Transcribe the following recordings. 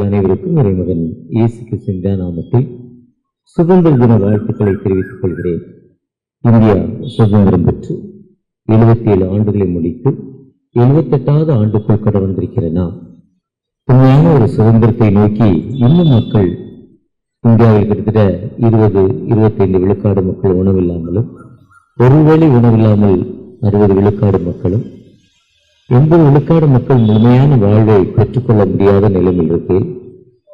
அனைவருக்கும் இறைமகன் இயேசு கிறிஸ்துவின் நாமத்தில் சுதந்திர தின வாழ்த்துக்களை தெரிவித்துக் கொள்கிறேன். இந்தியா சுதந்திரம் பெற்று 77 ஆண்டுகளை முடித்து 78வது ஆண்டுக்குள் கடந்து வந்திருக்கிற நாம் உண்மையான ஒரு சுதந்திரத்தை நோக்கி இன்னும் மக்கள் இந்தியாவில் கிட்டத்தட்ட 20-25 விழுக்காடு மக்கள் உணவில்லாமலும், ஒருவேளை உணவில்லாமல் 60 விழுக்காடு மக்களும், 80 விழுக்காடு மக்கள் முழுமையான வாழ்வை பெற்றுக்கொள்ள முடியாத நிலையில் இருக்கு.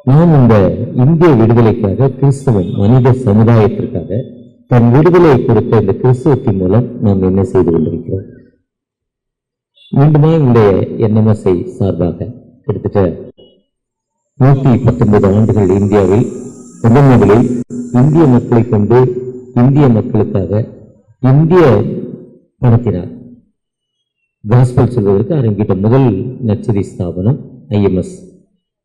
நாம் இந்த இந்திய விடுதலைக்காக கிறிஸ்தவம் மனித சமுதாயத்திற்காக தன் விடுதலை கொடுத்த இந்த கிறிஸ்தவத்தின் மூலம் நாம் என்ன செய்து கொண்டிருக்கிறோம்? மீண்டுமா இந்த NMSI சார்பாக கிட்டத்தட்ட 119 ஆண்டுகள் இந்தியாவில் முதலில் இந்திய மக்களை கொண்டு இந்திய மக்களுக்காக இந்திய பணத்தினார் காஸ்பல் சொல்வதற்கு அரங்கிட்ட முதல் நற்செய்தி ஸ்தாபனம் IMS,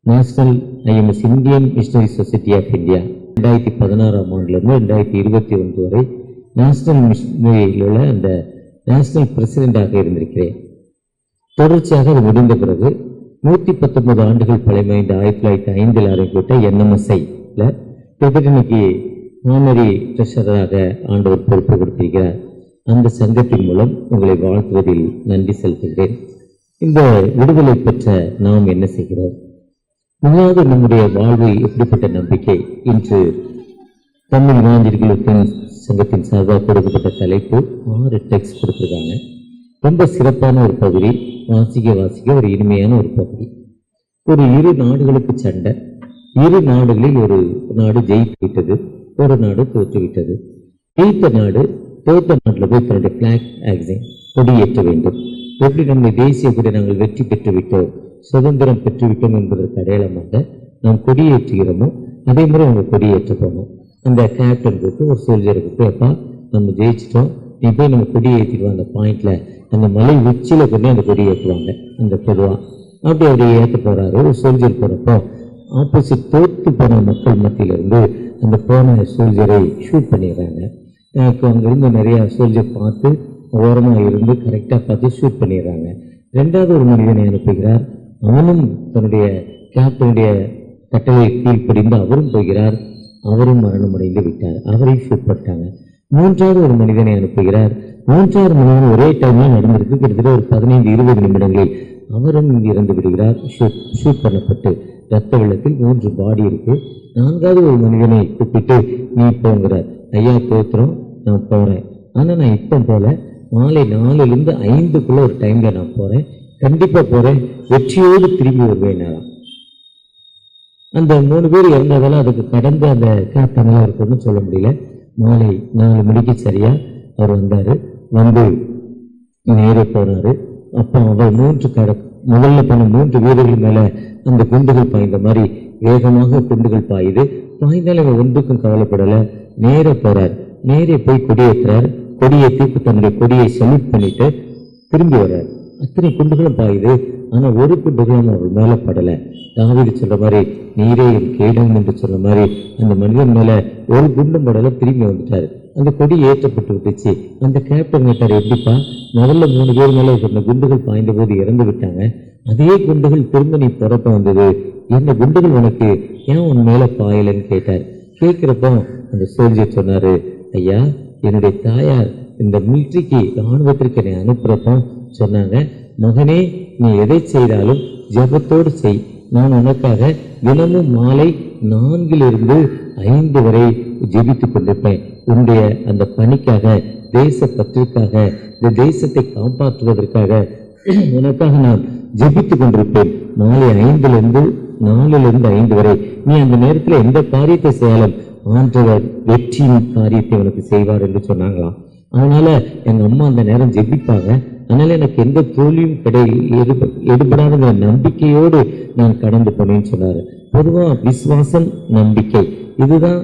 national IMS Indian missionary society of India. 2016ஆம் ஆண்டிலிருந்து 2021 வரை நேஷனல் மிஷனரியில் உள்ள அந்த நேஷனல் பிரசிடென்டாக இருந்திருக்கிறேன். தொடர்ச்சியாக அது முடிந்த பிறகு 119 ஆண்டுகள் பழமைந்த 1905 ஆரம்பித்த NMSI-ல இன்னைக்கு மாமரி ட்ரெஷராக ஆண்டவர் பொறுப்பு கொடுத்திருக்கிறார். அந்த சங்கத்தின் மூலம் உங்களை வாழ்த்துவதில் நன்றி செலுத்துகிறேன். இந்த விடுதலை பெற்ற நாம் என்ன செய்கிறோம்? முதலாவது நம்முடைய வாழ்வு எப்படிப்பட்ட நம்பிக்கை? இன்று தமிழ் இளைஞர்களுக்கு சங்கத்தின் சார்பாக கொடுக்கப்பட்ட தலைப்பு 6 டெக்ஸ்ட் கொடுத்துருக்காங்க. ரொம்ப சிறப்பான ஒரு பகுதி, வாசிக்க ஒரு இனிமையான ஒரு பகுதி. ஒரு 2 நாடுகளுக்கு சண்டை, 2 நாடுகளில் ஒரு நாடு ஜெயித்து விட்டது, ஒரு நாடு தோற்றுவிட்டது. ஜெயித்த நாடு தோற்ற நாட்டில் போய் தன்னுடைய பிளாக் ஆக்சிங் கொடியேற்ற வேண்டும். எப்படி நம்முடைய தேசிய கொடி நாங்கள் வெற்றி பெற்று விட்டோம், சுதந்திரம் பெற்றுவிட்டோம் என்பதற்கு அடையாளமாக நாம் கொடியேற்றுகிறோமோ அதே மாதிரி அவங்க கொடியேற்ற போனோம். அந்த கேப்டனுக்கு ஒரு சோல்ஜருக்கு போய், அப்பா நம்ம ஜெயிச்சிட்டோம், நீ போய் நம்ம கொடியேற்றிடுவோம். அந்த பாயிண்ட்ல அந்த மலை உச்சியில கொண்டு அந்த கொடியேற்றுவாங்க. அந்த பொதுவாக அப்படி அவரை ஏற்ற போறாரு. ஒரு சோல்ஜர் போறப்போ ஆப்போசிட் தோற்று போன மக்கள் மத்தியிலிருந்து அந்த போன சோல்ஜரை ஷூட் பண்ணிடுறாங்க. அங்கிருந்து நிறைய சோல்ஜர் பார்த்து ஓரமாக இருந்து கரெக்டாக பார்த்து ஷூட் பண்ணிடுறாங்க. 2வது ஒரு மனிதனை அனுப்புகிறார். அவனும் தன்னுடைய கேப்டனுடைய கட்டளை கீழ்ப்படிந்து அவரும் போகிறார். அவரும் மரணமடைந்து விட்டார். அவரையும் ஷூட் பண்ணிட்டாங்க. 3வது ஒரு மனிதனை அனுப்புகிறார். 3வது மனிதன் ஒரே டைம்ல நடந்திருக்கு. கிட்டத்தட்ட ஒரு 15-20 நிமிடங்களில் அவரும் இறந்து விடுகிறார். ஷூட் பண்ணப்பட்டு ரத்த வெள்ளத்தில் 3 பாடி இருக்கு. 4வது ஒரு மனிதனை கூப்பிட்டு, நீ போங்கிறார். ஐயா தோத்துறோம், நான் போறேன், ஆனா நான் இப்போ போல மாலை 4லிருந்து 5க்குள்ள ஒரு டைம்ல நான் போறேன், கண்டிப்பா போறேன், வெற்றியோடு திரும்பி வருவேன். அந்த 3 பேர் இறந்ததால அதுக்கு கடந்த அந்த கேப்டன்லாம் இருக்குன்னு சொல்ல முடியல. மாலை 4 மணிக்கு சரியா அவர் வந்தாரு. வந்து நேரே போனாரு. அப்போ அவர் முதல்ல போன 3 வீரர்கள் மேல அந்த குண்டுகள் பாய்ந்த மாதிரி வேகமாக குண்டுகள் பாயுது. பாய்ந்தாலும் இவன் ஒன்றுக்கும் கவலைப்படல. நேரே போறார். நேரே போய் கொடியேற்றார். கொடியேற்றி தன்னுடைய கொடியை சல்யூட் பண்ணிட்டு திரும்பி வர்றார். அத்தனை குண்டுகளும் பாயுது. ஆனா ஒரு குண்டுகளும் அவர் மேல படல. தாவீது சொல்ற மாதிரி நீரே என் கேடம் என்று சொல்ற மாதிரி அந்த மனிதன் மேல ஒரு குண்டும் படல. திரும்பி வந்துட்டாரு. அந்த கொடி ஏற்றப்பட்டு விட்டுச்சு. அந்த கேப்டன் கேட்டார், எப்படிப்பா முதல்ல 3 பேர் மேல இந்த குண்டுகள் பாய்ந்த போது இறந்து விட்டாங்க, அதே குண்டுகள் திரும்ப நீ பிறப்ப வந்தது, என்ன குண்டுகள் உனக்கு ஏன் உன் மேல பாயலன்னு கேட்டார். கேட்கிறப்போ அந்த சோல்ஜர் சொன்னாரு, ஐயா என்னுடைய தாயார் இந்த மிலிட்ரிக்கு இராணுவத்திற்கு என்னை அனுப்புறப்போ சொன்னாங்க, மகனே நீ எதை செய்தாலும் ஜபத்தோடு செய், நான் உனக்காக தினமும் மாலை 4லிருந்து 5 வரை ஜெபித்துக் கொண்டிருப்பேன். உன்னுடைய அந்த பணிக்காக, தேச பற்றிற்காக, இந்த தேசத்தை காப்பாற்றுவதற்காக உனக்காக நான் ஜெபித்துக் கொண்டிருப்பேன். மாலை 4லிருந்து 5 வரை நீ அந்த நேரத்தில் எந்த காரியத்தை செய்யலாம், ஆண்டவர் வெற்றியின் காரியத்தை உனக்கு செய்வார் என்று சொன்னாங்களாம். அதனால எங்க அம்மா அந்த நேரம் ஜெபிப்பாங்க. அதனால எனக்கு எந்த தோல்வியும் எடுபடாத நம்பிக்கையோடு நான் கடந்து போனேன்னு சொன்னாரு. பொதுவா விசுவாசம், நம்பிக்கை, இதுதான்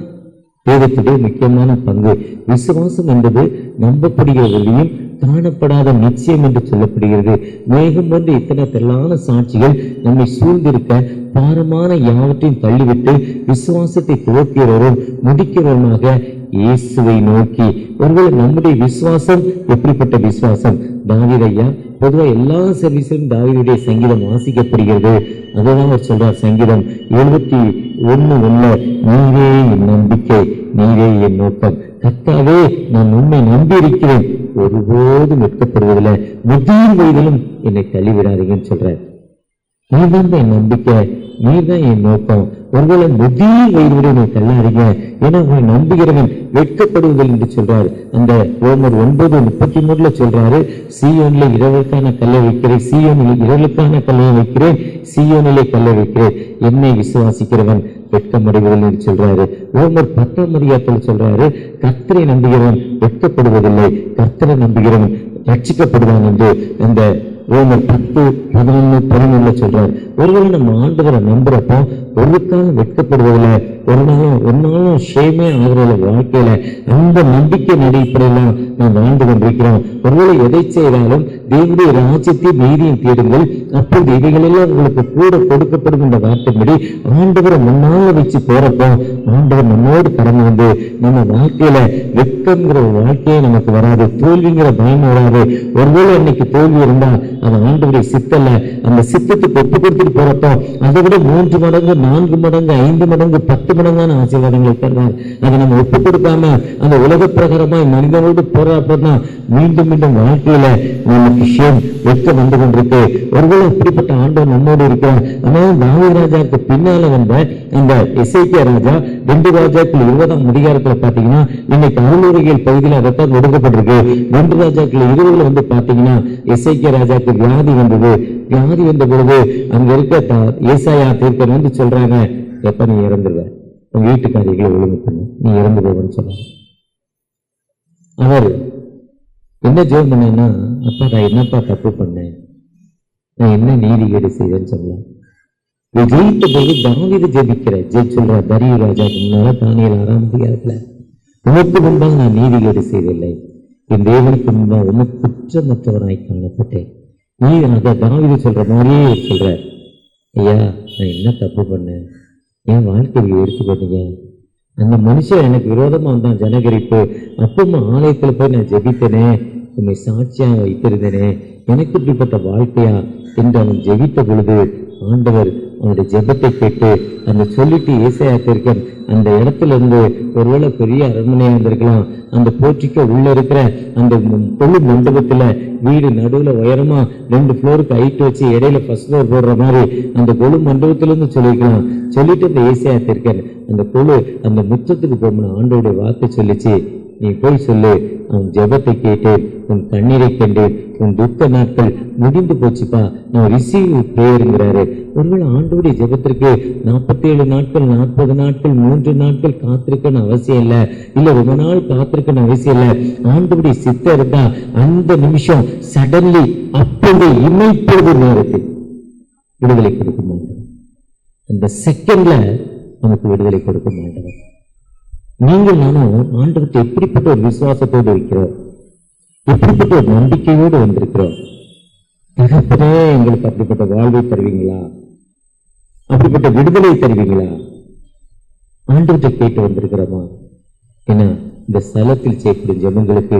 வேதத்துடைய முக்கியமான பங்கு. விசுவாசம் என்பது நம்பப்படுகிறதையும் காணப்படாத நிச்சயம் என்று சொல்லப்படுகிறது. மேகம் போன்ற இத்தனை திரளான சாட்சிகள் நம்மை சூழ்ந்திருக்க பாரமான யாவற்றையும் தள்ளிவிட்டு விசுவாசத்தை துவக்கிறவரும் முடிக்கிறவருமாக இயேசுவை நோக்கி. ஒருவேளை நம்முடைய விசுவாசம் எப்படிப்பட்ட விசுவாசம்? தாவீது ஐயா பொதுவா எல்லா சர்வீஸிலும் தாவீதுடைய சங்கீதம் வாசிக்கப்படுகிறது. அதுதான் அவர் சொல்றார், சங்கீதம் 71:1, நீரே என் நம்பிக்கை, நீரே என் நோக்கம். கர்த்தாவே, நான் உண்மை நம்பி இருக்கிறேன், ஒருபோதும் வெட்கப்படுவதில்லை, முதிர் வயதிலும் என்னை தள்ளிவிடாதீங்கன்னு சொல்றார். நீதான் என் நம்பிக்கை, நீதான் என் நோக்கம். ஒருவேளை முதிர் வயது நீ தள்ளாதீங்க, ஏன்னா உங்களை நம்புகிறவன் வெட்கப்படுவதில்லை என்று சொல்றாரு. அந்த ரோமர் 9:33 சொல்றாரு, சீயோனிலே இரவுக்கான கல்லை வைக்கிறேன், சீயோனிலே இரவுக்கான கல்லை வைக்கிறேன், சீயோனிலே கல்லை வைக்கிறேன், என்னை விசுவாசிக்கிறவன் வெட்கமடைவதில்லை என்று சொல்றாரு. ரோமர் 10 சொல்றாரு, கர்த்தரை நம்புகிறவன் வெட்கப்படுவதில்லை, கர்த்தரை நம்புகிறவன் ரட்சிக்கப்படுவான் என்று அந்த ரோமர் 10:11 சொல்றாரு. ஒருவேளை நம்ம ஆண்டவரை நம்புறப்போ ஒரு காலம் வெட்கப்படுவதில்லை, ஒரு நாளும் ஷேமே ஆகிறத வாழ்க்கையில அந்த நம்பிக்கை அடிப்படையில நாம் வாழ்ந்து கொண்டிருக்கிறோம். ஒருவேளை எதை செய்தாலும் தேவனுடைய ராஜ்யத்தையும் நீதியும் தேடுங்கள், அப்போது இவைகளெல்லாம் உங்களுக்கு கூட கொடுக்கப்படும் என்ற வார்த்தைப்படி ஆண்டவரை முன்னால வச்சு போறப்போ ஆண்டவர் நம்மோடு கடந்து வந்து நம்ம வாழ்க்கையில வெட்கங்கிற வாழ்க்கையே நமக்கு வராது, தோல்விங்கிற பயம் வராது. ஒருவேளை இன்னைக்கு தோல்வி இருந்தா அது ஆண்டவருடைய சித்தல்ல, அந்த சித்தத்துக்கு ஒப்பு கொடுத்துட்டு போறப்போ அதை விட 3 மடங்கு 4 மடங்கு 5 மடங்கு 10 மடங்கான ஆசீர்வாதங்களை தருவார். அதை நம்ம ஒப்பு கொடுக்காம அந்த உலக பிரகாரமாய் மனிதனோடு போராப்பதான் மீண்டும் மீண்டும் வாழ்க்கையில நமக்கு வெட்கம் வந்து கொண்டிருக்கு. ஒருவேளை இப்படிப்பட்ட ஆண்டவர் நம்மோடு இருக்கிறார். ஆனால் தாவீது ராஜாவுக்கு பின்னால வந்த இந்த எசேக்கியா ராஜா 2 ராஜாக்கள் 20ஆம் அதிகாரத்துல பாத்தீங்கன்னா இன்னைக்கு அருளுரைகள் பகுதியில் அதைத்தான் கொடுக்கப்பட்டிருக்கு. 2 ராஜாக்கள் 20 வந்து பாத்தீங்கன்னா எசேக்கியா ராஜாக்கு வியாதி வந்தது. வியாதி வந்த பொழுது அங்க இருக்க ஏசாயா தீர்க்கன் வந்து சொல்றாங்க, எப்ப நீ இறந்துருவ, உன் வீட்டுக்காரிகளை ஒழுங்கு பண்ணு, நீ இறந்து போவன்னு சொல்றாங்க. அவர் என்ன ஜெபம் பண்ணேன்னா, அப்பா நான் என்னப்பா தப்பு பண்ணேன், நான் என்ன நீதிகேடு செய்தேன்னு சொல்லலாம். ஜெயித்த போது தாவீது சொல்ற தரியு ராஜாக்கு முன்னால தானியேல் 6ஆம் அதிகாரத்துல, உமக்கு முன்பாக நான் நீதிகேடு செய்தில்லை, என் தேவனுக்கு முன்பாக உமக்கு குற்றமற்றவனாய் காணப்பட்டேன். நீ அதை தாவீது சொல்ற மாதிரியே சொல்ற, ஐயா நான் என்ன தப்பு பண்ணேன், என் வாழ்க்கையை எடுத்து பண்ணீங்க, அந்த மனுஷன் எனக்கு விரோதமா வந்தான் ஜனகரிப்பு, அப்பமா ஆலயத்துல போய் நான் ஜெபித்தனே, உண்மை சாட்சியா வைத்திருந்தேனே, எனக்கு இப்படிப்பட்ட வாழ்க்கையா என்று அவன் ஜெபித்த பொழுது ஆண்டவர் அவனுடைய ஜெபத்தை கேட்டு அந்த சொல்லிட்டு ஏசாயா தீர்க்கன் அந்த இடத்துல இருந்து ஒருவேளை பெரிய அரண்மனையா இருந்திருக்கலாம், அந்த போற்றிக்க உள்ள இருக்கிற அந்த கொழு மண்டபத்துல வீடு நடுவுல உயரமா 2 ஃப்ளோருக்கு ஹைட் வச்சு இடையில ஃபர்ஸ்ட் ஃப்ளோர் போடுற மாதிரி அந்த கொழு மண்டபத்துல இருந்து சொல்லிக்கலாம். சொல்லிட்டு அந்த ஏசாயா தீர்க்கன் அந்த கொழு அந்த முற்றத்துக்கு போகணும், ஆண்டோடைய வார்த்தை சொல்லிச்சு, நீ போய் சொல்லு, உன் ஜெபத்தை கேட்டேன், உன் கண்ணீரை கண்டேன், உன் துக்க நாட்கள் முடிந்து போச்சுப்பா, நான் ரிசீவ் பிரேயருங்கிறாரு. ஒருவேளை ஆண்டவருடைய ஜெபத்திற்கு 47 நாட்கள் 40 நாட்கள் 3 நாட்கள் காத்திருக்கன்னு அவசியம் இல்லை, இல்ல ரொம்ப நாள் காத்திருக்கன்னு அவசியம் இல்லை. ஆண்டவருடைய சித்தம் இருந்தா அந்த நிமிஷம் சடன்லி அப்போது இமைப்பொழுது நேரத்தில் விடுதலை கொடுக்க மாட்டோம், அந்த செகண்ட்ல நமக்கு விடுதலை கொடுக்க மாட்டோம். நீங்கள் நானும் ஆண்டவருக்கு எப்படிப்பட்ட ஒரு விசுவாசத்தோடு இருக்கிறோம், எப்படிப்பட்ட ஒரு நம்பிக்கையோடு வந்திருக்கிறோம். தகப்பனே எங்களுக்கு அப்படிப்பட்ட வாழ்வை தருவீங்களா, அப்படிப்பட்ட விடுதலை தருவீங்களா, ஆண்டவற்றை கேட்டு வந்திருக்கிறோமா? ஏன்னா இந்த ஸ்தலத்தில் செய்யப்படும் ஜெபங்களுக்கு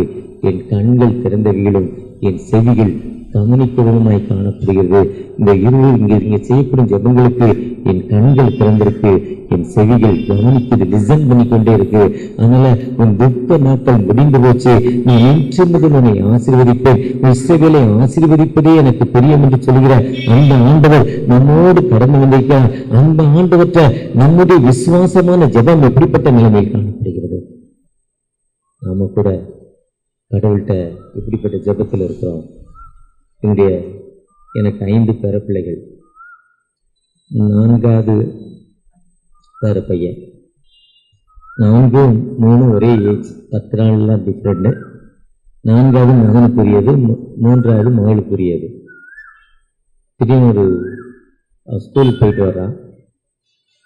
என் கண்கள் திறந்தவைகளும் என் செவிகள் கவனிக்கவுமாய் காணப்படுகிறது. இந்த இங்க செய்யப்படும் ஜெபங்களுக்கு என் கண்கள் திறந்திருக்கு, என் செவிகள் கவனிக்குது, லிசன் பண்ணிக்கொண்டே இருக்கு. அதனால உன் துக்க நாட்கள் முடிந்து போச்சு, நான் இன்று முதல் உன்னை ஆசீர்வதிப்பேன், இஸ்ரவேலை ஆசீர்வதிப்பதே எனக்கு பிரியம் என்று சொல்கிற அந்த ஆண்டவர் நம்மோடு கடந்து வந்திருக்கிறார். அந்த ஆண்டவற்றை நம்முடைய விசுவாசமான ஜெபம் எப்படிப்பட்ட நிலைமையில் காணப்படுகிறது? நாம கூட கடவுள்கிட்ட எப்படிப்பட்ட ஜெபத்தில் இருக்கிறோம்? எனக்கு 5 பேர பிள்ளைகள், 4வது பேர பையன், 4, 3 ஒரே ஏஜ், 10 நாள்லாம் டிஃப்ரெண்ட். 4வது மகனுக்குரியது, 3வது மகளுக்குரியது. திடீர்னு ஒரு ஸ்கூலுக்கு போயிட்டு வர்றான்,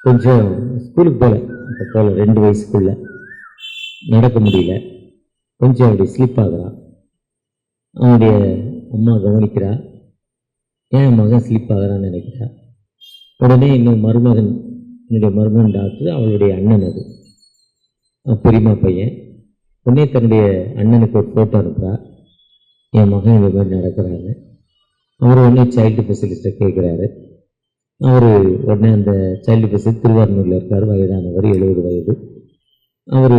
கொஞ்சம் ஸ்கூலுக்கு போல 2 வயசுக்குள்ள நடக்க முடியல, கொஞ்சம் அப்படி ஸ்லிப் ஆகுறான். அவனுடைய அம்மா கவனிக்கிறா, ஏன் மகன் ஸ்லிப் ஆகிறான்னு நினைக்கிறா. உடனே என்னுடைய மருமகன் டாக்டர், அவளுடைய அண்ணன் அது பெரியம்மா பையன் உடனே தன்னுடைய அண்ணனுக்கு ஒரு ஃபோட்டோ அனுப்புகிறா, என் மகன் இந்த மாதிரி நடக்கிறாங்க. அவர் உடனே சைல்டு ஸ்பெஷலிஸ்ட்டை கேட்குறாரு. அவர் உடனே அந்த சைல்டு ஸ்பெஷலிஸ்ட் திருவாரூரில் இருக்கார், வயதானவர், 70 வயது. அவர்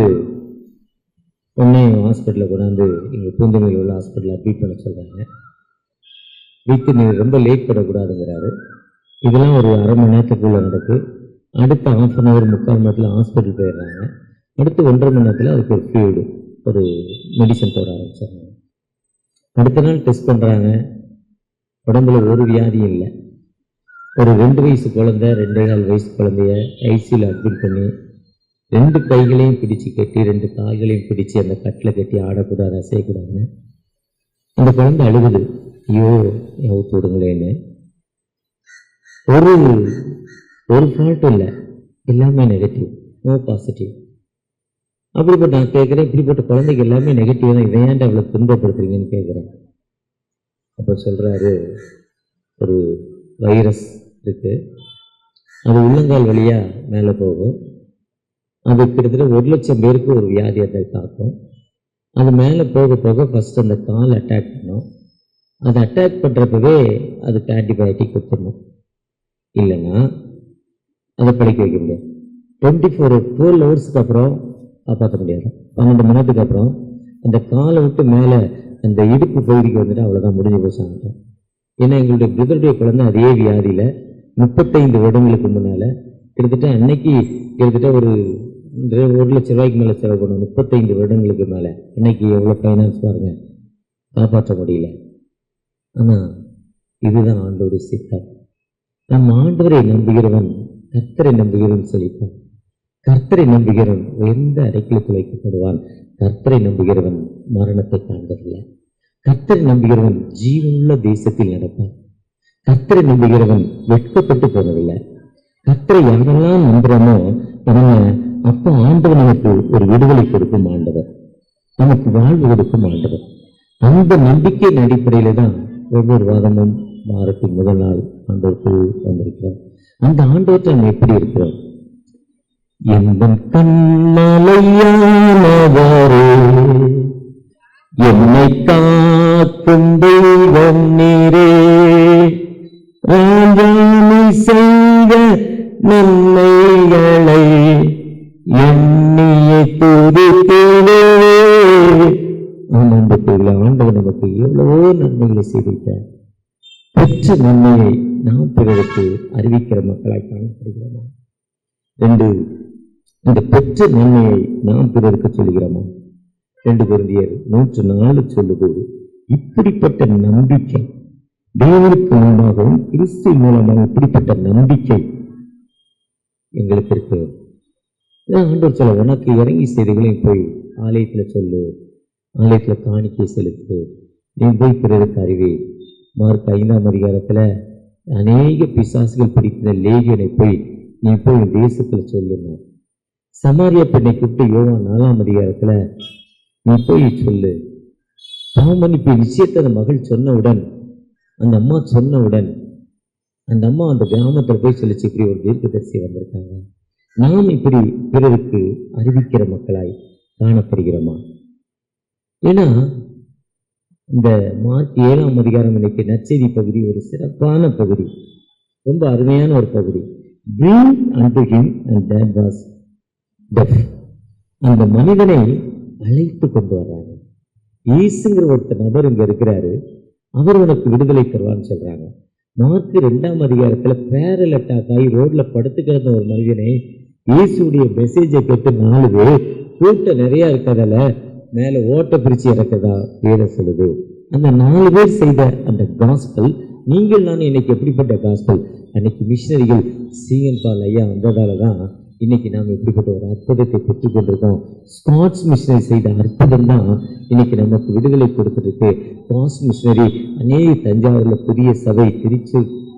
உடனே ஹாஸ்பிட்டலில் கொண்டாந்து இங்கே பூந்தமல்லியில் உள்ள ஹாஸ்பிட்டலில் அட்மிட் பண்ண சொல்கிறாங்க. வீட்டு நீ ரொம்ப லேட் பண்ணக்கூடாதுங்கிறாரு. இதெல்லாம் ஒரு அரை மணி நேரத்துக்குள்ளே நடக்கு. அடுத்த 1/2 அன் ஹவர் 3/4 மணி நேரத்தில் ஹாஸ்பிட்டல் போயிடுறாங்க. அடுத்து 1.5 மணி நேரத்தில் அதுக்கு ஒரு ஃப்ளூயிடு, ஒரு மெடிசன் போட ஆரம்பிச்சாங்க. அடுத்த நாள் டெஸ்ட் பண்ணுறாங்க, உடம்புல ஒரு வியாதியும் இல்லை. ஒரு 2 வயசு குழந்தை, 2.25 வயசு குழந்தைய ஐசியில் அட்மிட் பண்ணி 2 கைகளையும் பிடிச்சு கட்டி 2 கால்களையும் பிடிச்சி அந்த கட்டில் கட்டி ஆடக்கூடாது, அசையக்கூடாதுன்னு. அந்த குழந்தை அழுகுது, ஐயோ அவுத்து விடுங்களேன்னு. ஒரு ஃபால்ட்டும் இல்லை, எல்லாமே நெகட்டிவ், நோ பாசிட்டிவ். அப்படிப்பட்ட நான் கேட்குறேன், இப்படிப்பட்ட குழந்தைக்கு எல்லாமே நெகட்டிவ் தான், இதை ஏன்டா அவ்வளோ துன்பப்படுத்துறீங்கன்னு கேட்குறேன். அப்போ சொல்கிறாரு, ஒரு வைரஸ் இருக்குது, அது உள்ளங்கால் வழியாக மேலே போகும். அது கிட்டத்தட்ட 1,00,000 பேருக்கு ஒரு வியாதி அதை தாக்கும். அது மேலே போக போக ஃபஸ்ட் அந்த கால் அட்டாக் பண்ணும். அதை அட்டாக் பண்ணுறப்பவே அதுக்கு ஆன்டிபயோட்டிக் கொடுத்துடணும், இல்லைன்னா அதை படிக்க வைக்க முடியாது. 12 ஹவர்ஸுக்கு அப்புறம் காப்பாற்ற முடியாது. 12 மணி நேரத்துக்கு அப்புறம் அந்த காலை விட்டு மேலே அந்த இடுப்பு பகுதிக்கு வந்துட்டு அவ்வளோதான், முடிஞ்சு போச்சாங்க. ஏன்னா எங்களுடைய பிரதருடைய குழந்தை அதே வியாதியில் 35 வருடங்களுக்கு முன்னால் கிட்டத்தட்ட அன்னைக்கு கிட்டத்தட்ட ஒரு 1,00,000 ரூபாய்க்கு மேலே செலவு பண்ணோம். 35 வருடங்களுக்கு மேலே. இன்னைக்கு எவ்வளோ ஃபைனான்ஸ் பாருங்க, காப்பாற்ற முடியல. ஆனால் இதுதான் ஆண்டவருடைய சித்தம். நம் ஆண்டவரை நம்புகிறவன் கர்த்தரை நம்புகிறவன் செழிப்பான். கர்த்தரை நம்புகிறவன் எந்த அடைக்கலத்தில் வைக்கப்படுவான். கர்த்தரை நம்புகிறவன் மரணத்தை காண்பதில்லை. கர்த்தரை நம்புகிறவன் ஜீவனுள்ள தேசத்தில் நடப்பான். கர்த்தரை நம்புகிறவன் வெட்கப்பட்டு போனதில்லை. கர்த்தரை யாரெல்லாம் நம்புறோமோ நம்ம அப்போ ஆண்டவர் நமக்கு ஒரு விடுதலை கொடுக்கும் ஆண்டவர், நமக்கு வாழ்வு கொடுக்கும் ஆண்டவர். அந்த நம்பிக்கையின் அடிப்படையில தான் ஒவ்வொரு வாரமும் வாரத்தின் முதல் நாள் ஆண்டவருக்கு வந்திருக்கிறோம். அந்த ஆண்டவற்றை நம்ம எப்படி இருக்கிறோம்? எந்தன் கண்மலையானவரே, என்னை காக்கும் தெய்வம் நீரே, ராஜாணி செய்த நன்மைகளை எண்ணிய துதித்தேனே. ஆண்டவர் நமக்கு எவ்வளவோ நன்மைகளை செய்திருக்கிறார். பெற்ற நன்மையை நாம் பிறருக்கு அறிவிக்கிற மக்களாய் காணப்படுகிறோமா? 2, இந்த பெற்ற நன்மையை நாம் பிறருக்கு சொல்கிறோமா? 2 கொரிந்தியர் 104 சொல்லுது, இப்படிப்பட்ட நம்பிக்கை தேவனுக்கு முன்பாகவும் கிறிஸ்து மூலமாக இப்படிப்பட்ட நம்பிக்கை எங்களுக்கு இருக்கு. ஆண்டவர் சொல்ல, உனக்கு இறங்கி செய்திகளையும் போய் ஆலயத்தில் சொல்லு, ஆலயத்தில் காணிக்கை செலுத்து, நீ போய் பிறருக்கு அறிவி. மார்க் 5ஆம் அதிகாரத்தில் அநேக பிசாசுகள் பிடிக்கிற லேகியனை போய் நீ போய் தேசத்தில் சொல்லுங்க. சமாரிய பெண்ணை கூப்பிட்டு யோவான் 4ஆம் அதிகாரத்தில் நீ போய் சொல்லு. பாவமன்னிப்பு விஷயத்தை அந்த மகள் சொன்னவுடன், அந்த அம்மா சொன்னவுடன் அந்த அம்மா அந்த கிராமத்தில் போய் சொல்லிச்சு, இப்படி ஒரு தீர்க்கதரிசி வந்திருக்காங்க. நாம் இப்படி பிறருக்கு அறிவிக்கிற மக்களாய் காணப்படுகிறோமா? ஏன்னா இந்த மார்க் 7ஆம் அதிகாரம் இன்னைக்கு நற்செய்தி பகுதி ஒரு சிறப்பான பகுதி, ரொம்ப அருமையான ஒரு பகுதி. Bring unto him and that was deaf. அந்த மனிதனை அழைத்து கொண்டு வர்றாங்க. இயேசுங்கிற ஒருத்தர் நபர் இங்க இருக்கிறாரு, அவர் உனக்கு விடுதலை தருவான்னு சொல்றாங்க. மார்க் 2ஆம் அதிகாரத்துல பேரல் அட்டாக் ஆகி ரோட்ல படுத்து கிடந்த ஒரு மனிதனை இயேசுடைய மெசேஜை கேட்டு 4 பேர், கூட்டம் நிறைய இருக்கிறதால மேல ஓட்ட பிரிச்சு இறக்கதா வேற சொல்லுது. அந்த 4 பேர் செய்த அந்த காஸ்பல் நீங்கள் நான் இன்னைக்கு எப்படிப்பட்ட காஸ்பல்? அன்னைக்கு மிஷினரிகள் சீகன் பால் ஐயா வந்ததால தான் இன்னைக்கு நாம் எப்படிப்பட்ட ஒரு அற்புதத்தை பெற்றுக் கொண்டிருக்கோம். ஸ்காட்ஸ் மிஷினரி செய்த அற்புதம் தான் இன்னைக்கு நமக்கு விடுதலை கொடுத்துருக்கு. ஸ்காட்ஸ் மிஷினரி அநேக தஞ்சாவூர்ல புதிய சபை,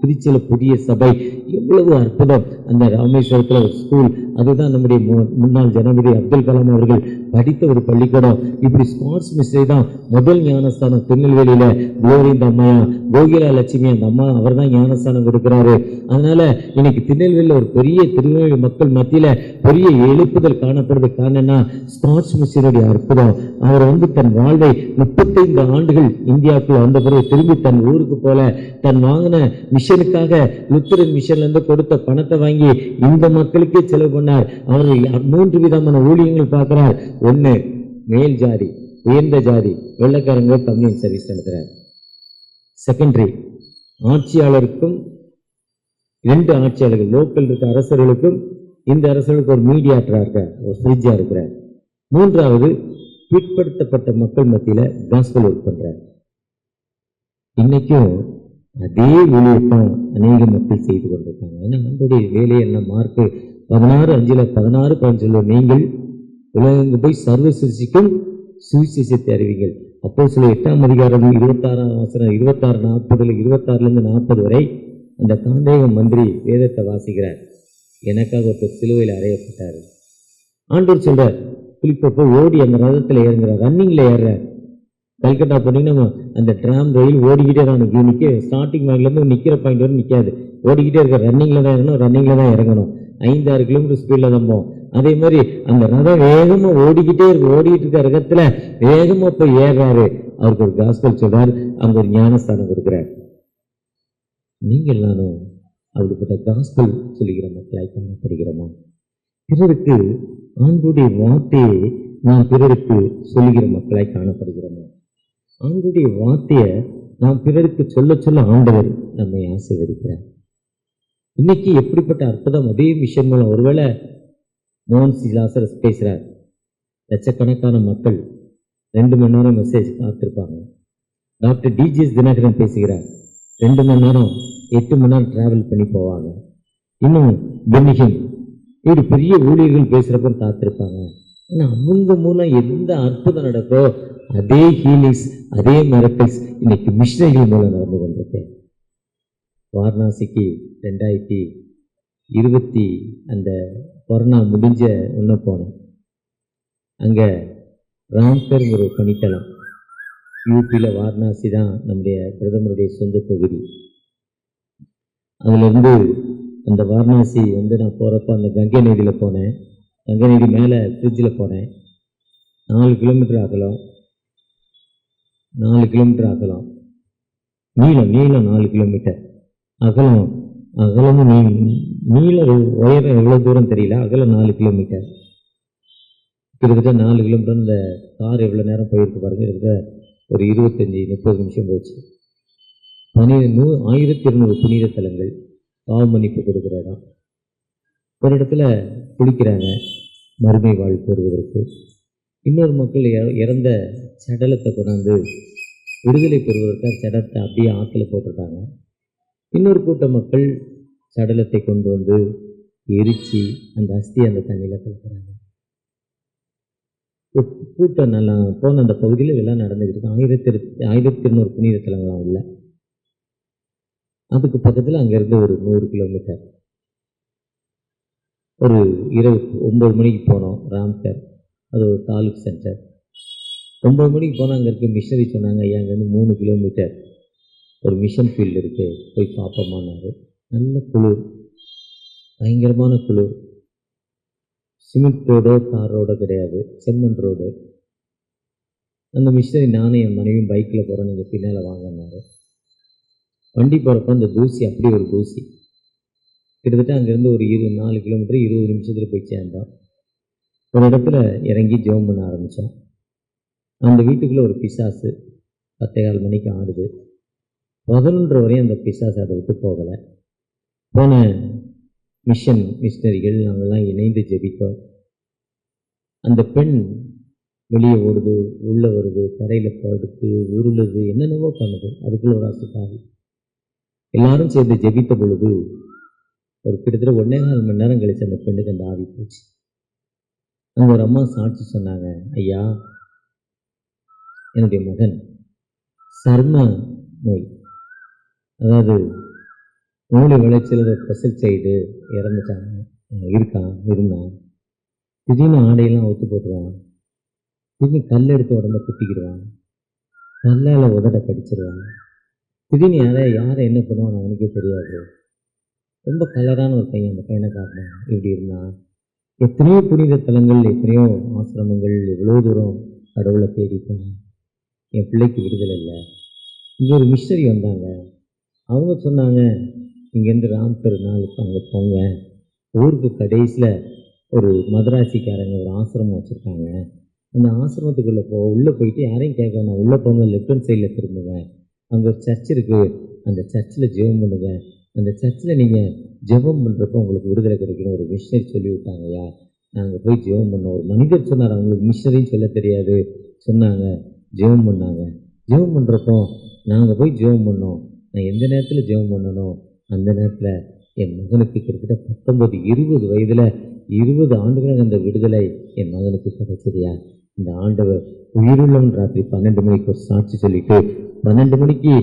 திருச்சியில புதிய சபை, எவ்வளவு அற்புதம். அந்த ராமேஸ்வரத்துல ஒரு ஸ்கூல், அதுதான் நம்முடைய முன்னாள் ஜனாதிபதி அப்துல் கலாம் அவர்கள் படித்த ஒரு பள்ளிக்கூடம். இப்படி ஸ்போர்ட்ஸ் மிஸ்டரி தான் முதல் ஞானஸ்தானம் திருநெல்வேலியில கோவிந்த அம்மையா, கோகிலா லட்சுமி அந்த அம்மா, அவர் தான் ஞானஸ்தானம் கொடுக்கிறாரு. அதனால இன்னைக்கு திருநெல்வேலியில் ஒரு பெரிய திருநெல்வேலி மக்கள் மத்தியில பெரிய எழுப்புதல் காணப்படுறது. காரணம்னா ஸ்போர்ட்ஸ் மிஸ்டரியுடைய அற்புதம். அவர் தன் வாழ்வை 35 ஆண்டுகள் இந்தியாவுக்குள்ள வந்த பிறகு திரும்பி தன் ஊருக்கு போல தன் வாங்கின மிஷனுக்காக லுத்தரன் மிஷன்ல இருந்து கொடுத்த பணத்தை வாங்கி இந்த மக்களுக்கே செலவு பண்ணார். அவர்கள் 3 விதமான ஊழியங்கள் பார்க்கிறார். ஒண்ணு, மேல் ஜாதி, உயர்ந்த ஜாதி, வெள்ளக்காரங்க கம்யூனிஸ்ட் சர்வீஸ் நடத்துறார். செகண்டரி, ஆட்சியாளருக்கும் 2 ஆட்சியாளர்கள், லோக்கல் இருக்க அரசர்களுக்கும் இந்த அரசர்களுக்கு ஒரு மீடியாட்டரா இருக்கார், ஒரு ஃப்ரிட்ஜா இருக்கிறார். 3வது, பிற்படுத்தப்பட்ட மக்கள் மத்தியில காஸ்பல் ஒர்க் பண்றார். இன்னைக்கும் அதே ஊழியத்தான் அநேக மக்கள் செய்து கொண்டிருக்காங்க. ஏன்னா நம்முடைய வேலையை என்ன மார்க்கு 16:5 16 சொல்லுவோம், நீங்கள் உலகெங்கு போய் சர்வ சிருஷ்டிக்கும் சுவிசேஷத்தை அறிவிங்கள். அப்போ சில 8ஆம் அதிகாரம் 26ஆம் வசனம் 26:40 26-40 வரை அந்த காந்தேக மந்திரி வேதத்தை வாசிக்கிறார். எனக்காக ஒருத்தர் சிலுவையில் அறையப்பட்டார். ஆண்டவர் சொல்றார், பிலிப்பை ஓடி அந்த ரதத்தில் ஏறுங்கிறார், ரன்னிங்ல ஏறுறார். கல்கட்டா போனீங்கன்னா அந்த டிராம் ரயில் ஓடிக்கிட்டே தான் நிற்க, ஸ்டார்டிங் பாயிண்ட்லேருந்து நிற்கிற பாயிண்ட் வரை நிற்காது, ஓடிக்கிட்டே இருக்க. ரன்னிங்ல தான் ஏறணும், ரன்னிங்ல தான் இறங்கணும். 5-6 கிலோமீட்டர் ஸ்பீட்ல தான் போவோம். அதே மாதிரி அந்த ரதம் வேகமா ஓடிக்கிட்டே இருக்கு. ஓடிக்கிட்டு இருக்க ரகத்துல வேகமா போய் ஏறாரு. அவருக்கு ஒரு காஸ்பல் சொல்றாரு, அங்க ஒரு ஞானஸ்தானம் கொடுக்கிறார். நீங்கள் நானும் அப்படிப்பட்ட காஸ்பல் சொல்லுகிற மக்களாய் காணப்படுகிறோமா? பிறருக்கு ஆண்டுடைய வார்த்தையை நாம் பிறருக்கு சொல்லுகிற மக்களாய் காணப்படுகிறோமா? ஆண்டுடைய வார்த்தையை நாம் பிறருக்கு சொல்ல சொல்ல ஆண்டவர் நம்மை ஆசீர்வதிக்கிறார். இன்னைக்கு எப்படிப்பட்ட அற்புதம்! அதே மிஷன் மூலம் ஒருவேளை மோகன் சி லாசரஸ் பேசுறார், லட்சக்கணக்கான மக்கள் 2 மணி நேரம் மெசேஜ் பார்த்துருப்பாங்க. டாக்டர் டிஜிஎஸ் தினகரன் பேசுகிறார், 2 மணி நேரம் 8 மணி நேரம் டிராவல் பண்ணி போவாங்க. இன்னும் பென்னிகன், இப்படி பெரிய ஊழியர்கள் பேசுறப்ப காத்திருப்பாங்க. ஆனா அவங்க மூலம் எந்த அற்புதம் நடக்கோ அதே ஹீலிங்ஸ், அதே மிரக்கிள்ஸ் இன்னைக்கு மிஷனரிகள் மூலம் நடந்து கொண்டிருக்கு. வாரணாசிக்கு 2020 அந்த கொரோனா முடிஞ்ச ஒன்று போனேன். அங்க ராம்கர்ங்கிற ஒரு பணித்தளம், யூபியில் வாரணாசி தான் நம்முடைய பிரதமருடைய சொந்த தொகுதி. அதுலேருந்து அந்த வாரணாசி நான் போகிறப்ப அந்த கங்கை நதியில் போனேன். கங்கை நதி மேலே ஃப்ரிட்ஜில் போனேன். 4 கிலோமீட்டர் அகலம், 4 கிலோமீட்டர் அகலம், நீளம் 4 கிலோமீட்டர் அகலம், அகலமும் நீளம் உயரம் எவ்வளோ தூரம் தெரியல, அகலம் 4 கிலோமீட்டர். கிட்டத்தட்ட 4 கிலோமீட்டர் இந்த கார் எவ்வளோ நேரம் போயிருக்கு பாருங்க. கிட்டத்தட்ட ஒரு 25-30 நிமிஷம் போச்சு. 1200 புனித தலங்கள், பாவ மன்னிப்பு கொடுக்குற இடம். ஒரு இடத்துல குளிக்கிறாங்க மறுமை வாழ் பெறுவதற்கு. இன்னொரு மக்கள் இறந்த சடலத்தை கொண்டாந்து விடுதலை பெறுவதற்காக சடலத்தை அப்படியே ஆற்றுல போட்டிருக்காங்க. இன்னொரு கூட்ட மக்கள் சடலத்தை கொண்டு வந்து எரிச்சு அந்த அஸ்தி அந்த தண்ணியில் கலக்கிறாங்க. கூட்டம் நல்லா போன அந்த பகுதியில் இதெல்லாம் நடந்துக்கிட்டு 1200 புனித தலங்களாம் இல்லை. அதுக்கு பக்கத்தில் அங்கேருந்து ஒரு 100 கிலோமீட்டர் ஒரு இரவு 9 மணிக்கு போனோம். ராம்கர், அது ஒரு தாலுக் சென்டர். 9 மணிக்கு போனால் அங்கே இருக்க மிஷனரி சொன்னாங்க, ஐயா அங்கேருந்து 3 கிலோமீட்டர் ஒரு மிஷன் ஃபீல்டு இருக்குது, போய் பார்ப்போமான்னாரு. நல்ல குளிர், பயங்கரமான குளிர். சிமெண்ட் ரோடோ தார் ரோடோ கிடையாது, செம்மண் ரோடு. அந்த மிஷனரி நானும் என் மனைவியும் பைக்கில் போகிறோம், நீங்கள் பின்னால் வாங்கினாரு. வண்டி போகிறப்ப அந்த தூசி அப்படி ஒரு தூசி. கிட்டத்தட்ட அங்கேருந்து ஒரு 4 கிலோமீட்டர் 20 நிமிஷத்தில் போய் சேர்ந்தோம். ஒரு இடத்துல இறங்கி ஜெபம் பண்ண ஆரம்பித்தோம். அந்த வீட்டுக்குள்ளே ஒரு பிசாசு 10:15 மணிக்கு ஆடுது. 11:30 வரையும் அந்த பிசாசு அதை விட்டு போகலை. போன மிஷனரிகள் நாங்கள்லாம் இணைந்து ஜெபித்தோம். அந்த பெண் வெளியே ஓடுது, உள்ளே வருது, தரையில் படுத்து உருளுது, என்னென்னவோ பண்ணுது. அதுக்குள்ள ஒரு அசுத்தாவி. எல்லாரும் சேர்ந்து ஜெபித்த பொழுது ஒரு கிட்டத்தட்ட 1.25 மணி நேரம் கழிச்சு அந்த பெண்ணுக்கு அந்த ஆவி போச்சு. அங்கே ஒரு அம்மா சாட்சி சொன்னாங்க, ஐயா என்னுடைய மகன் சர்ம நோய், அதாவது மூளை விளைச்சல் ஸ்பெஷல் சைடு இறந்துட்டாங்க, இருந்தான். திடீர்னு ஆடையெல்லாம் ஒத்து போட்டுருவான், திடீர்னு கல் எடுத்து உடம்ப குத்திக்கிடுவான், கல்லால் உதட கடிச்சிருவான், திடீர்னு யாரை என்ன பண்ணுவான் அவனுக்கே தெரியாது. ரொம்ப கலரான ஒரு பையன், அந்த பையனை காட்டினான். இப்படி இருந்தான். எத்தனையோ புனித தலங்கள், எத்தனையோ ஆசிரமங்கள், எவ்வளோ தூரம் கடவுளை தேடிப்போம். என் பிள்ளைக்கு விடுதலை இல்லை. இங்கே ஒரு மிஷனரி வந்தாங்க. அவங்க சொன்னாங்க, இங்கேருந்து ராம்கர் நாளுக்கு அங்கே போங்க, ஊருக்கு கடைசியில் ஒரு மதராசிக்காரங்க ஒரு ஆசிரமம் வச்சுருக்காங்க, அந்த ஆசிரமத்துக்குள்ளே உள்ளே போயிட்டு யாரையும் கேட்க வேணாம், உள்ளே போங்க, லெஃப்ட் ஹேண்ட் சைடில் திரும்புங்க, அங்கே ஒரு சர்ச் இருக்குது, அந்த சர்ச்சில் ஜெபம் பண்ணுங்க, அந்த சர்ச்சில் நீங்கள் ஜெபம் பண்ணுறப்போ உங்களுக்கு விடுதலை கிடைக்கணும். ஒரு மிஷனரி சொல்லி விட்டாங்கய்யா. நாங்கள் போய் ஜெபம் பண்ணோம். ஒரு மனிதர் சொன்னார், அவங்களுக்கு மிஷனரின்னு சொல்ல தெரியாது, சொன்னாங்க, ஜெபம் பண்ணாங்க. ஜெபம் பண்ணுறப்போ நாங்கள் போய் ஜெபம் பண்ணோம். நான் எந்த நேரத்தில் ஜெபம் பண்ணணும், அந்த நேரத்தில் என் மகனுக்கு கிட்டத்தட்ட 19-20 வயதில் 20 ஆண்டுகளாக அந்த விடுதலை என் மகனுக்கு கிடைச்சதையா. இந்த ஆண்டவர் உயிருள்ளவன் ராத்திரி 12 மணிக்கு ஒரு சாட்சி சொல்லிட்டு 12 மணிக்கு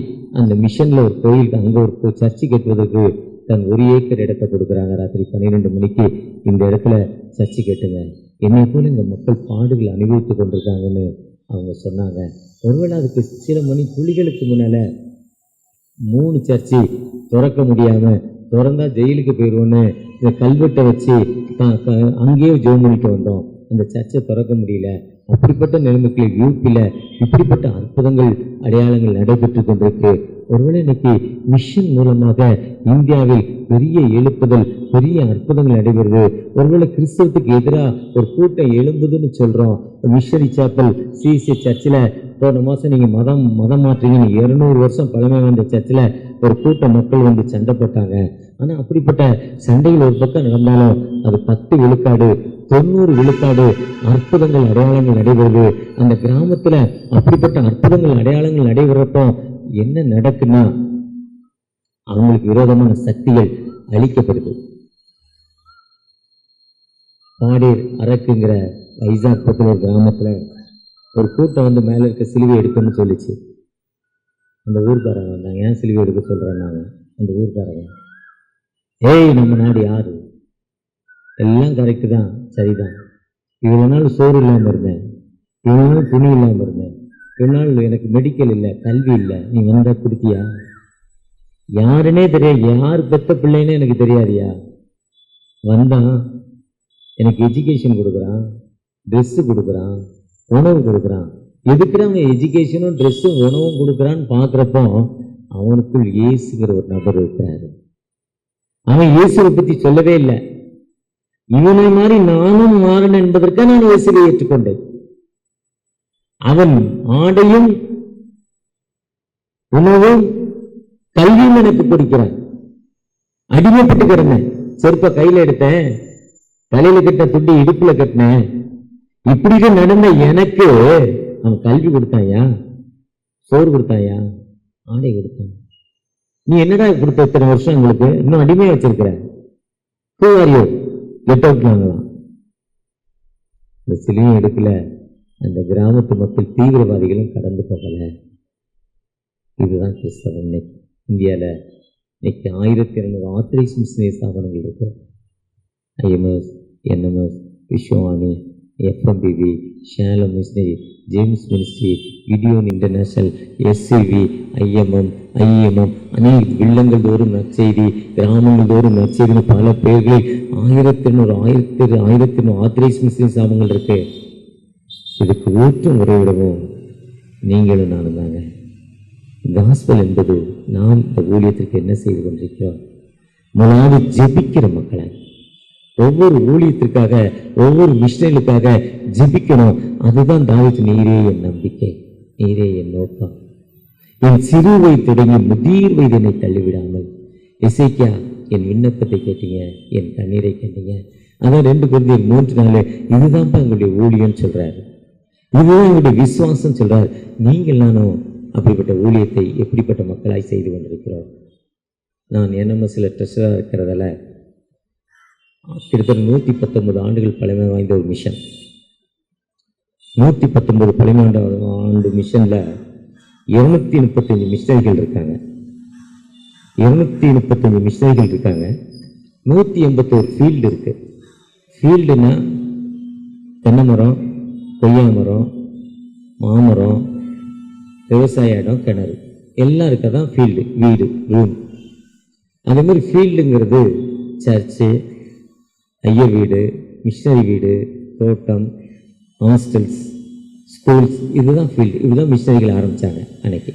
அந்த மிஷனில் ஒரு கோயிலுக்கு அங்கே ஒரு சர்ச்சு கட்டுவதற்கு தன் 1 ஏக்கர் இடத்தை கொடுக்குறாங்க. ராத்திரி 12 மணிக்கு இந்த இடத்துல சர்ச்சு கட்டுங்க, என்னை போல இந்த மக்கள் பாடுகளை அனுபவித்து கொண்டிருக்காங்கன்னு அவங்க சொன்னாங்க. ஒருவேளை அதுக்கு சில மணி துளிகளுக்கு முன்னால் 3 சர்ச்சு திறக்க முடியாமல், திறந்தா ஜெயிலுக்கு போயிடுவோன்னு இந்த கல்வெட்டை வச்சு அங்கேயே ஜெபம் பண்ணிட்டு வந்தோம். அந்த சர்ச்சை திறக்க முடியல. அப்படிப்பட்ட நிலைமைக்கு யூபியில் இப்படிப்பட்ட அற்புதங்கள் அடையாளங்கள் நடைபெற்று கொண்டிருக்கு. ஒருவேளை இன்னைக்கு மிஷன் மூலமாக இந்தியாவில் பெரிய எழுப்புதல், பெரிய அற்புதங்கள் நடைபெறுது. ஒருவேளை கிறிஸ்தவத்துக்கு எதிராக ஒரு கூட்டம் எழும்புதுன்னு சொல்கிறோம். மிஷனரி சாப்பல் சிசி சர்ச்சில் போன மாதம் நீங்கள் மதம் மாற்றீங்கன்னு 200 வருஷம் பழமை வந்த சர்ச்சில் ஒரு கூட்டம் மக்கள் வந்து சண்டை போட்டாங்க. ஆனால் அப்படிப்பட்ட சண்டைகள் ஒரு பக்கம் நடந்தாலும் அது 10 விழுக்காடு 90 விழுக்காடு அற்புதங்கள் அடையாளங்கள் நடைபெறுது. அந்த கிராமத்தில் அப்படிப்பட்ட அற்புதங்கள் அடையாளங்கள் நடைபெறப்போ என்ன நடக்குன்னா, அவங்களுக்கு விரோதமான சக்திகள் அழிக்கப்படுது. பாடீர் அரக்குங்கிற வைசாக் பக்கத்தில் ஒரு கிராமத்தில் ஒரு கூட்டம் வந்து மேலே இருக்க சிலுவை எடுக்கணும்னு சொல்லிச்சு. அந்த ஊர்க்காரங்க வந்தாங்க, ஏன் சிலுவை எடுக்க சொல்கிறேன்னாங்க. அந்த ஊர்க்காரங்க, ஏய் நம்ம நாடு யாரு, எல்லாம் கரெக்டு தான், சரிதான், இவ்வளோ நாள் சோறு இல்லாமல் இருந்தேன், இவ்வளோ நாள் துணி இல்லாமல் இருந்தேன், இவ்வளோ நாள் எனக்கு மெடிக்கல் இல்லை, கல்வி இல்லை, நீ வந்தால் கொடுத்தியா, யாருன்னே தெரியாது, யார் பெத்த பிள்ளைன்னு எனக்கு தெரியாதியா, வந்தான் எனக்கு எஜுகேஷன் கொடுக்குறான், ட்ரெஸ்ஸு கொடுக்குறான், உணவு கொடுக்குறான். எதுக்குற அவன் எஜுகேஷனும் ட்ரெஸ்ஸும் உணவும் கொடுக்குறான்னு பார்க்குறப்போ அவனுக்குள் இயேசுங்கிற ஒரு நபர் இருக்கிறாரு. அவன் இயேசுவை பற்றி சொல்லவே இல்லை. இவனை மாதிரி நானும் மாறன் என்பதற்காக நான் இயேசுவை ஏற்றுக்கொண்டேன். அவன் ஆடையும் உணவும் கல்வியும் எனக்கு கொடுக்கிறான். அடிமைப்பட்டு கிடந்தேன், செருப்ப கையில எடுத்தேன், தலையில கட்ட துண்டி இடுப்புல கட்டினேன். இப்படிக்கு நடந்த எனக்கு அவன் கல்வி கொடுத்தாயா, சோறு கொடுத்தாயா, ஆடை கொடுத்தான். நீ என்னடா கொடுத்த இத்தனை வருஷம் உங்களுக்கு, இன்னும் அடிமையா வச்சிருக்கிற, பூவாரியோ கெட் அவுட்லாங்களாம். இந்த சிலையும் எடுக்கல, அந்த கிராமத்து மக்கள் தீவிரவாதிகளும் கடந்து போகல. இதுதான் கிறிஸ்தவம். இன்னைக்கு இந்தியாவில் இன்னைக்கு 1200 ஆத்தரைஸ் மிஷனரி ஸ்தாபனங்கள் இருக்கு. IMS, NMS, Vishwavani, FMPB, Shalom missionary, James ministry, Gideon international, SCV, IMM, IMM, அநேக இல்லங்கள் தோறும் நற்செய்தி, கிராமங்கள் தோறும் நற்செய்தின்னு பல பேர்களில் 1200 ஆத்தரைஸ் மிஷனரி ஸ்தாபனங்கள் இருக்கு. இதுக்கு ஊற்றும் உறைவிடவும் நீங்களும் நானும் தாங்க. காஸ்பல் என்பது நாம் இந்த ஊழியத்திற்கு என்ன செய்து கொண்டிருக்கிறோம். முதலாவது ஜெபிக்கிற மக்களை, ஒவ்வொரு ஊழியத்திற்காக ஒவ்வொரு மிஷனலுக்காக ஜெபிக்கணும். அதுதான் தாவீது, நீரே என் நம்பிக்கை, நீரே என் நோக்கம், என் சிறு வயது தொடங்கி முதிர் வயது என்னை தள்ளிவிடாமல். எசேக்கியா, என் விண்ணப்பத்தை கேட்டீங்க, என் கண்ணீரை கேட்டீங்க. அதான் 2 Corinthians 3:4 இதுதான்ப்பா எங்களுடைய ஊழியம் சொல்றாரு, இதுதான் எங்களுடைய விசுவாசம் சொல்றாரு. நீங்கள் நானும் அப்படிப்பட்ட ஊழியத்தை எப்படிப்பட்ட மக்களாய் செய்து கொண்டிருக்கிறோம். நான் என்எம்எஸ்ல ட்ரெஷராக இருக்கிறதால கிட்டத்தட்ட 119 ஆண்டுகள் பழமை வாய்ந்த ஒரு மிஷன். 119 பழமை ஆண்டு மிஷன்ல 235 மிஷனரிகள் இருக்காங்க. 235 மிஷனரிகள் இருக்காங்க. 181 ஃபீல்டு இருக்கு. ஃபீல்டுனா தென்னை மரம், கொய்யா மரம், மாமரம், விவசாய இடம், கிணறு எல்லாம் இருக்கதான் ஃபீல்டு. வீடு, ரூம். அதே மாதிரி ஃபீல்டுங்கிறது சர்ச்சு, ஐயர் வீடு, மிஷனரி வீடு, தோட்டம், ஹாஸ்டல்ஸ், ஸ்கூல்ஸ், இதுதான் ஃபீல்டு. இப்படிதான் மிஷனரிகள் ஆரம்பித்தாங்க அன்னைக்கு.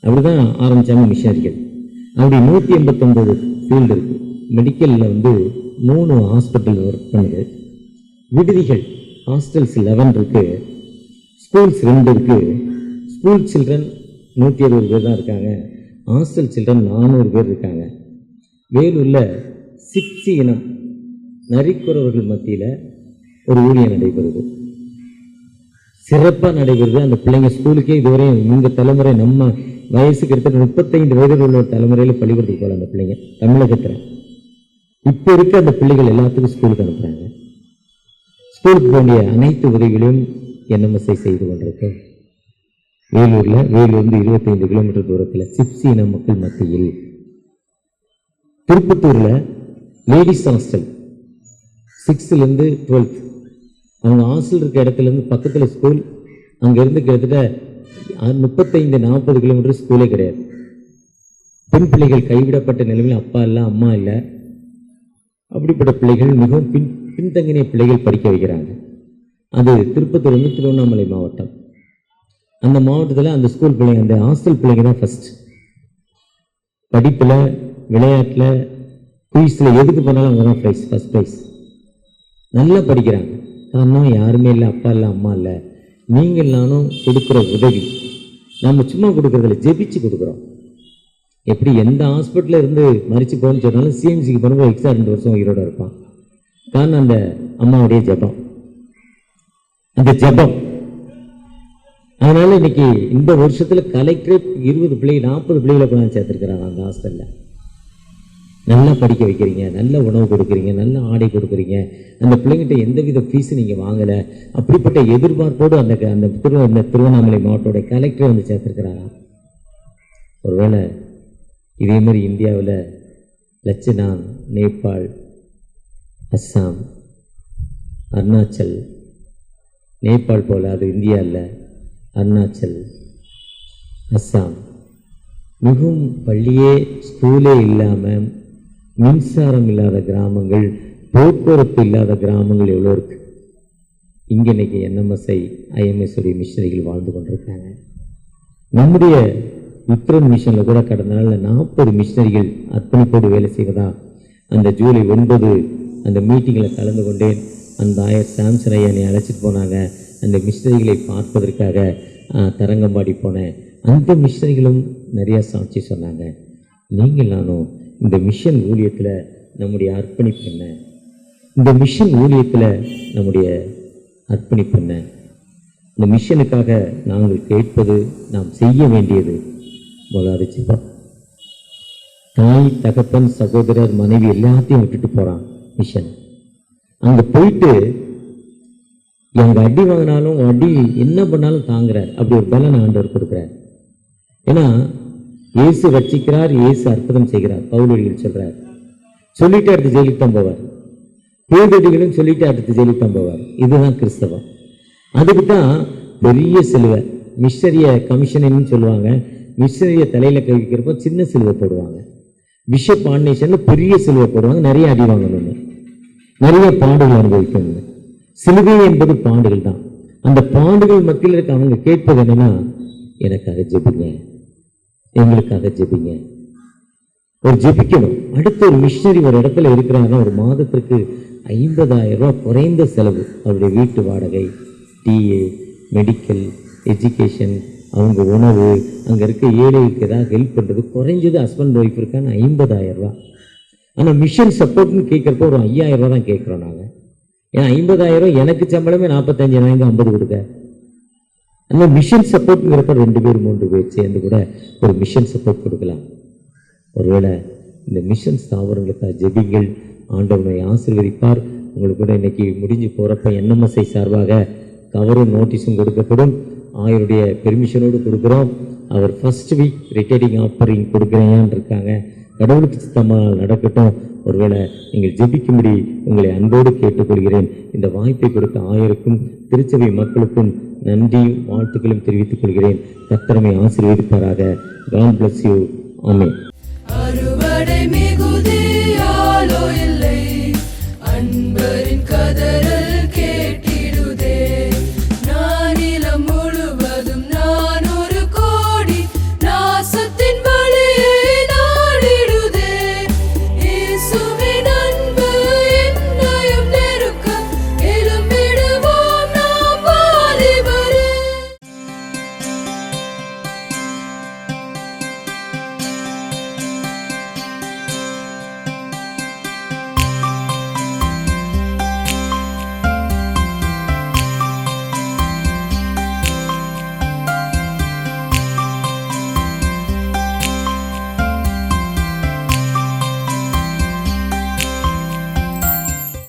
அப்படி தான் ஆரம்பித்தாங்க மிஷனரிகள். அப்படி 189 ஃபீல்டு இருக்குது. மெடிக்கலில் 3 ஹாஸ்பிட்டல் ஒர்க் பண்ணுது. விடுதிகள், ஹாஸ்டல்ஸ் 11 இருக்குது. ஸ்கூல்ஸ் 2 இருக்குது. ஸ்கூல் சில்ட்ரன் 160 பேர் தான் இருக்காங்க. ஹாஸ்டல் சில்ட்ரன் 400 பேர் இருக்காங்க. வேலூரில் சிப்சி இனம் நரிக்குறவர்கள் மத்தியில் ஒரு ஊழியம் நடைபெறுது, சிறப்பாக நடைபெறுது. அந்த பிள்ளைங்க ஸ்கூலுக்கே இதுவரையும் இந்த தலைமுறை நம்ம வயசுக்கு கிட்டத்தட்ட 35 வயதில் உள்ள தலைமுறையில் பள்ளிக்கூடத்துக்கு போகல. அந்த பிள்ளைங்க தமிழகத்தில் இப்போ இருக்க அந்த பிள்ளைகள் எல்லாத்துக்கும் ஸ்கூலுக்கு அனுப்புகிறாங்க. ஸ்கூலுக்கு வேண்டிய அனைத்து உதவிகளையும் NMSI செய்து கொண்டிருக்கு. வேலூரில், வேலூர்ந்து 25 கிலோமீட்டர் தூரத்தில் சிப்சி இன மக்கள் மத்தியில். திருப்பத்தூரில் ladies hostel 6th to 12th. அவங்க ஹாஸ்டல் இருக்க இடத்துலேருந்து பக்கத்தில் ஸ்கூல். அங்கேருந்து கிட்டத்தட்ட 35-40 கிலோமீட்டர் ஸ்கூலே கிடையாது. பெண் பிள்ளைகள் கைவிடப்பட்ட நிலைமையில் அப்பா இல்லை, அம்மா இல்லை. அப்படிப்பட்ட பிள்ளைகள் மிகவும் பின்தங்கிய பிள்ளைகள் படிக்க வைக்கிறாங்க. அது திருப்பத்தூர் திருவண்ணாமலை மாவட்டம். அந்த மாவட்டத்தில் அந்த ஸ்கூல் பிள்ளைங்க, அந்த ஹாஸ்டல் பிள்ளைங்க தான் ஃபஸ்ட். படிப்பில், விளையாட்டில், குயிஸில் எதுக்கு போனாலும் அவங்க தான் ப்ரைஸ், ஃபஸ்ட் ப்ரைஸ். நல்லா படிக்கிறாங்க. காரணம் யாருமே இல்லை, அப்பா இல்லை, அம்மா இல்லை. நீங்கள் நானும் கொடுக்குற உதவி நம்ம சும்மா கொடுக்குறதில்ல, ஜெபிச்சு கொடுக்குறோம். எப்படி எந்த ஹாஸ்பிட்டலில் இருந்து மறிச்சு போகணும்னு சொன்னாலும் CMCக்கு போனப்போ எக்ஸ்ட்ரா 2 வருஷம் உயிரோடு இருப்பான். காரணம் அந்த அம்மாவுடைய ஜெபம், அந்த ஜெபம். அதனால இன்னைக்கு இந்த வருஷத்தில் கலெக்டரேட் 20 பிள்ளைகள் 40 பிள்ளைகளை கொண்டாந்து சேர்த்துருக்கிறாங்க அந்த ஹாஸ்டலில். நல்லா படிக்க வைக்கிறீங்க, நல்ல உணவு கொடுக்குறீங்க, நல்ல ஆடை கொடுக்குறீங்க. அந்த பிள்ளைங்கிட்ட எந்தவித ஃபீஸு நீங்கள் வாங்கலை. அப்படிப்பட்ட எதிர்பார்ப்போடு அந்த திருவண்ணாமலை மாவட்டோடைய கலெக்டரை வந்து சேர்த்துருக்கிறாரா? ஒருவேளை இதே மாதிரி இந்தியாவில் லட்சணான், நேபாள், அஸ்ஸாம், அருணாச்சல், நேபாள் போல், அது இந்தியா இல்லை, அருணாச்சல், அஸ்ஸாம், மிகவும் பள்ளியே ஸ்கூலே இல்லாமல் மின்சாரம் இல்லாத கிராமங்கள், போக்குவரத்து இல்லாத கிராமங்கள் எவ்வளோ இருக்கு. இங்கே இன்னைக்கு NMSI, IMS உடைய மிஷனரிகள் வாழ்ந்து கொண்டிருக்காங்க. நம்முடைய உத்தரன் மிஷனில் கூட கடந்த நாளில் 40 மிஷனரிகள் அர்ப்பணிப்போடு வேலை செய்வதா அந்த ஜூலை 9 அந்த மீட்டிங்கில் கலந்து கொண்டேன். அந்த ஆயர் சாம்சன் ஐயா என்னை அழைச்சிட்டு போனாங்க. அந்த மிஷனரிகளை பார்ப்பதற்காக தரங்கம்பாடி போனேன். அந்த மிஷனரிகளும் நிறையா சாட்சி சொன்னாங்க. நீங்கள் நானும் இந்த மிஷன் ஊழியத்தில் நம்முடைய அர்ப்பணிப்பு என்ன, இந்த மிஷன் ஊழியத்தில் நம்முடைய அர்ப்பணிப்பு என்ன, இந்த மிஷனுக்காக நாங்கள் கேட்பது, நாம் செய்ய வேண்டியது முதலாவது ஜெபம். தாய், தகப்பன், சகோதரர், மனைவி எல்லாத்தையும் விட்டுட்டு போகிறான் மிஷன். அங்கே போயிட்டு எங்க அடி வாங்கினாலும் அடி என்ன பண்ணாலும் தாங்குறார். அப்படி ஒரு பலன் ஆண்டவர் கொடுக்குறார். ஏன்னா இயேசு ரட்சிக்கிறார், இயேசு அற்புதம் செய்கிறார். பவுலடிகள் சொல்றார். சொல்லிட்டு அடுத்து ஜெயிலுக்கு தான் போவார். பேதடிகளும் சொல்லிட்டு அடுத்து ஜெயிலுக்கு தான் போவார். இதுதான் கிறிஸ்தவம். அதுக்கு தான் பெரிய சிலுவை, மிஷனரிய கமிஷன்னு சொல்லுவாங்க. மிஷனரிய தலையில கவிக்கிறப்போ சின்ன சிலுவை போடுவாங்க. பிஷப் ஆர்டினேஷன்ல பெரிய சிலுவை போடுவாங்க. நிறைய அடி வாங்கணும்னு, நிறைய பாடுகள் அனுபவிக்கணும்னு. சிலுவை என்பது பாடுகள் தான். அந்த பாடுகள் மத்தியில் இருக்க அவங்க கேட்பது என்னன்னா, எனக்காக ஜெபிங்க, எங்களுக்காக ஜெபிங்க. ஒரு ஜெபிக்கணும். அடுத்த ஒரு மிஷனரி ஒரு இடத்துல இருக்கிறாங்கன்னா ஒரு மாதத்திற்கு 50,000 ரூபாய் குறைந்த செலவு. அவருடைய வீட்டு வாடகை, டிஏ, மெடிக்கல், எஜுகேஷன், அவங்க உணவு, அங்கே இருக்க ஏழைகளுக்கு ஏதாவது ஹெல்ப் பண்ணுறது, குறைஞ்சது ஹஸ்பண்ட் ஒய்ஃப் இருக்கான்னு 50,000 ரூபா. ஆனால் மிஷன் சப்போர்ட்னு கேட்குறப்போ ஒரு 5,000 ரூபா தான் கேட்குறோம் நாங்கள். ஏன்னா 50,000 எனக்கு சம்பளமே 45,000 50 கொடுக்க. அந்த மிஷன் சப்போர்ட்ங்கிறப்ப 2 பேர் 3 பேர் சேர்ந்து கூட ஒரு மிஷன் சப்போர்ட் கொடுக்கலாம். ஒருவேளை இந்த மிஷன் ஸ்தாபனங்களுக்காக ஜெபிங்கள், ஆண்டவனை ஆசீர்வதிப்பார். உங்களுக்கு கூட இன்னைக்கு முடிஞ்சு போகிறப்ப NMSI சார்பாக கவரும் நோட்டீஸும் கொடுக்கப்படும். ஆயருடைய பெர்மிஷனோடு கொடுக்குறோம். அவர் ஃபர்ஸ்ட் வீக் ரிட்டையரிங் ஆஃபரிங் கொடுக்குறேன்னு இருக்காங்க. கடவுளுக்கு சித்தமாக நடக்கட்டும். ஒருவேளை நீங்கள் ஜெபிக்கும்படி உங்களை அன்போடு கேட்டுக்கொள்கிறேன். இந்த வாய்ப்பை கொடுத்த ஆயருக்கும் திருச்சபை மக்களுக்கும் நன்றியும் வாழ்த்துக்களும் தெரிவித்துக் கொள்கிறேன். கர்த்தரை ஆசீர்வதிப்பாராக. God bless you. ஆமென். அறுவடை மிகுதியாலோ இல்லை, அன்பரின் கதறல்